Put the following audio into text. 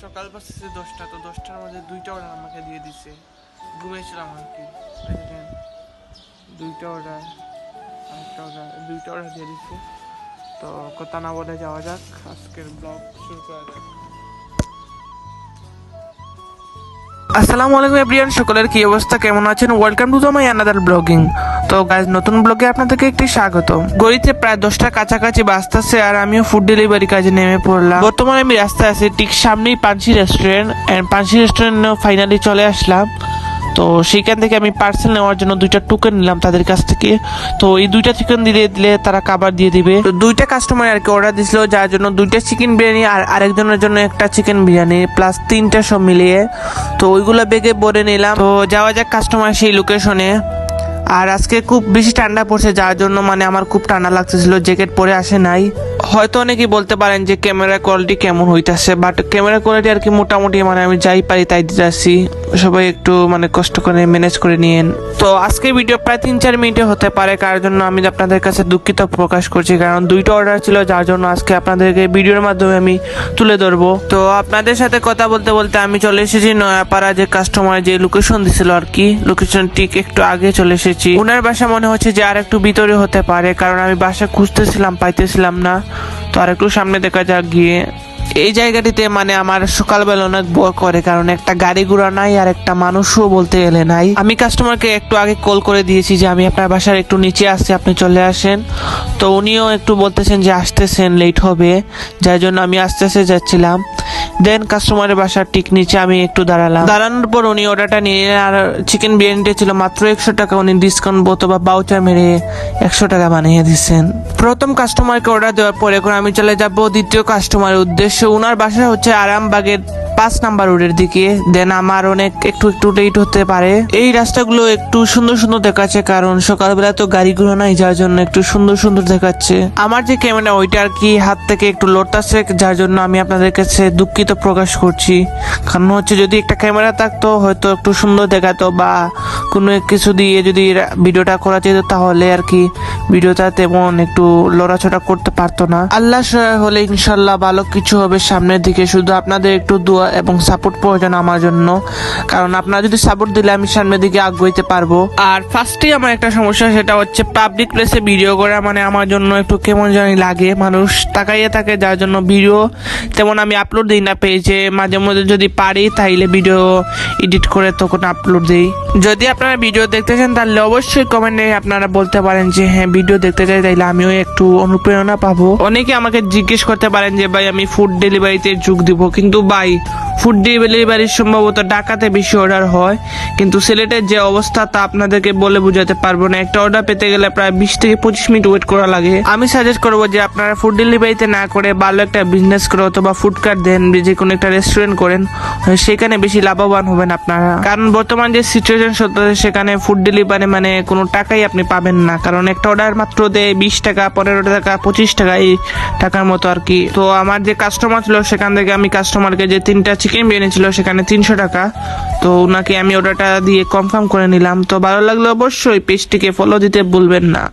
সকাল বাজতেছে 10টা, তো 10টার মধ্যে 2টা অর্ডার আমাকে দিয়ে দিছে। ঘুমিয়েছিলাম আর কি, দেখেন 2টা অর্ডার, আরেকটা অর্ডার, 2টা অর্ডার দিয়ে দিচ্ছে। তো কথা না বলে যাওয়া যাক, আজকের ব্লগ শুরু করা যাক। আসসালামু আলাইকুম এভরিওয়ান, সকলের কি অবস্থা, কেমন আছেন? Welcome to my another blogging. তো গাইজ, নতুন ব্লগে আপনাদেরকে একটি স্বাগত। গড়িতে প্রায় 10টা কাছাকাছি বাজতেছে আর আমিও ফুড ডেলিভারি কাজে নেমে পড়লাম। বর্তমানে আমি রাস্তায় আছি, ঠিক সামনেই পানসি রেস্টুরেন্ট, এন্ড পানসি রেস্টুরেন্টে ফাইনালি চলে আসলাম। তো সেইখান থেকে আমি পার্সেল নেওয়ার জন্য 2টা টোকেন নিলাম তাদের কাছ থেকে। তো এই 2টা চিকেন দিলে তারা খাবার দিয়ে দিবে। তো 2টা কাস্টমার আর কি অর্ডার দিছিল, যার জন্য 2টা চিকেন বিরিয়ানি আর আরেকজনের জন্য একটা চিকেন বিরিয়ানি প্লাস 3টা সব মিলিয়ে। তো ওইগুলো বেগে ভরে নিলাম। তো যাওয়া যাক কাস্টমার সেই লোকেশনে। আর আজকে খুব বেশি ঠান্ডা পড়ছে, যার জন্য মানে আমার খুব ঠান্ডা লাগতেছিল, জ্যাকেট পরে আসে নাই। হয়তো অনেকেই বলতে পারেন যে ক্যামেরা কোয়ালিটি কেমন হইতাছে, বাট ক্যামেরা কোয়ালিটি আর কি মোটামুটি, মানে আমি যাই পারি তাই দিতেছি। সবাই একটু মানে কষ্ট করে ম্যানেজ করে নিয়েন। তো আজকে ভিডিও প্রায় 3-4 মিনিটে হতে পারে, কার জন্য আমি আপনাদের কাছে দুঃখিত প্রকাশ করছি, কারণ 2টা অর্ডার ছিল, যার জন্য আজকে আপনাদেরকে ভিডিওর মাধ্যমে আমি তুলে ধরবো। তো আপনাদের সাথে কথা বলতে বলতে আমি চলে এসেছি নয়াপাড়া, যে কাস্টমার যে লোকেশন দিছিল আর কি, লোকেশন ঠিক একটু আগে চলে এসেছি। ওনার বাসা মনে হচ্ছে যে আর একটু ভিতরে হতে পারে, কারণ আমি বাসা খুঁজতেছিলাম, পাইতেছিলাম না। তো আর একটু সামনে দেখা যাক গিয়ে। এই জায়গাটিতে মানে আমার সকালবেলা অনেক বোর করে, কারণ একটা গাড়ি ঘোড়া নাই আর একটা মানুষও বলতে গেলে নাই। আমি কাস্টমারকে একটু আগে কল করে দিয়েছি যে আমি আপনার বাসার একটু নিচে আসছি, আপনি চলে আসেন। তো উনিও একটু বলতেছেন যে আসতেছেন, লেট হবে, যার জন্য আমি আস্তে আস্তে যাচ্ছিলাম। দেন কাস্টমারের বাসার ঠিক নিচে আমি একটু দাঁড়ানোর পর উনি অর্ডারটা নিয়ে, আর চিকেন বিরিয়ানিটা ছিল মাত্র 100 টাকা। উনি ডিসকাউন্ট অথবা বাউচার মেরে 100 টাকা বানিয়ে দিচ্ছেন। প্রথম কাস্টমারকে অর্ডার দেওয়ার পর এখন আমি চলে যাব দ্বিতীয় কাস্টমারের উদ্দেশ্যে। ওনার বাসা হচ্ছে আরামবাগের 5 নাম্বার রোডের দিকে। দেন আমার অনেক একটু লেট হতে পারে। এই রাস্তাগুলো একটু সুন্দর সুন্দর দেখাচ্ছে, কারণ সকালবেলা তো গাড়িগুলো নাই, যার জন্য একটু সুন্দর সুন্দর দেখাচ্ছে। আমার যে ক্যামেরা ওইটা আর কি হাত থেকে একটু লড়তাছে, যার জন্য আমি আপনাদের কাছে দুঃখিত প্রকাশ করছি। কারণ হচ্ছে যদি একটা ক্যামেরা থাকতো হয়তো একটু সুন্দর দেখাতো, বা কোনো কিছু দিয়ে যদি ভিডিওটা করা যেত, তাহলে আর কি ভিডিওটা তেমন একটু লড়াচড়া করতে পারতো না। আল্লাহ সহায় হলে ইনশাল্লাহ ভালো কিছু হবে সামনের দিকে। শুধু আপনাদের একটু দোয়া এবং সাপোর্ট প্রয়োজন আমার জন্য, কারণ আপনারা যদি সাপোর্ট দিলে আমি সামনের দিকে আগাইতে পারবো। আর ফার্স্টেই আমার একটা সমস্যা, সেটা হচ্ছে পাবলিক প্লেসে ভিডিও করা মানে আমার জন্য একটু কেমন জানি লাগে, মানুষ তাকাইয়ে থাকে, যার জন্য ভিডিও তেমন আমি আপলোড দিই না পেজে। মাঝে মধ্যে যদি পারি তাইলে ভিডিও এডিট করে তখন আপলোড দিই। যদি আপনারা ভিডিও দেখতে চান তাহলে অবশ্যই কমেন্টে আপনারা বলতে পারেন যে হ্যাঁ ভিডিও দেখতে চাই, তাইলে আমিও একটু অনুপ্রেরণা পাবো। অনেকে আমাকে জিজ্ঞেস করতে পারেন যে ভাই আমি ফুড ডেলিভারিতে যোগ দিব, কিন্তু ভাই ফুড ডেলিভারির সম্ভবত ঢাকাতে বেশি অর্ডার হয়, কিন্তু সিলেটের যে অবস্থা তা আপনাদেরকে বলে বোঝাতে পারবো না। একটা অর্ডার পেতে গেলে প্রায় 20 থেকে 25 মিনিট ওয়েট করা লাগে। আমি সাজেস্ট করবো যে আপনারা ফুড ডেলিভারিতে না করে ভালো একটা বিজনেস করে অথবা ফুড কার্ট দেন, যে কোনো একটা রেস্টুরেন্ট করেন, সেখানে বেশি লাভবান হবেন আপনারা। কারণ বর্তমান যে সিচুয়েশন চলতেছে, সেখানে ফুড ডেলিভারি মানে কোনো টাকাই আপনি পাবেন না, কারণ একটা অর্ডার মাত্র দেয় 20 টাকা, 15 টাকা, 25 টাকা, এই টাকার মতো আর কি। তো আমার যে কাস্টমার ছিল সেখান থেকে আমি কাস্টমারকে যে 3টা চিকেন বিরিয়ানি ছিল সেখানে 300 টাকা, তো ওনাকে আমি অর্ডারটা দিয়ে কনফার্ম করে নিলাম। তো ভালো লাগলে অবশ্যই পেজটিকে ফলো দিতে ভুলবেন না।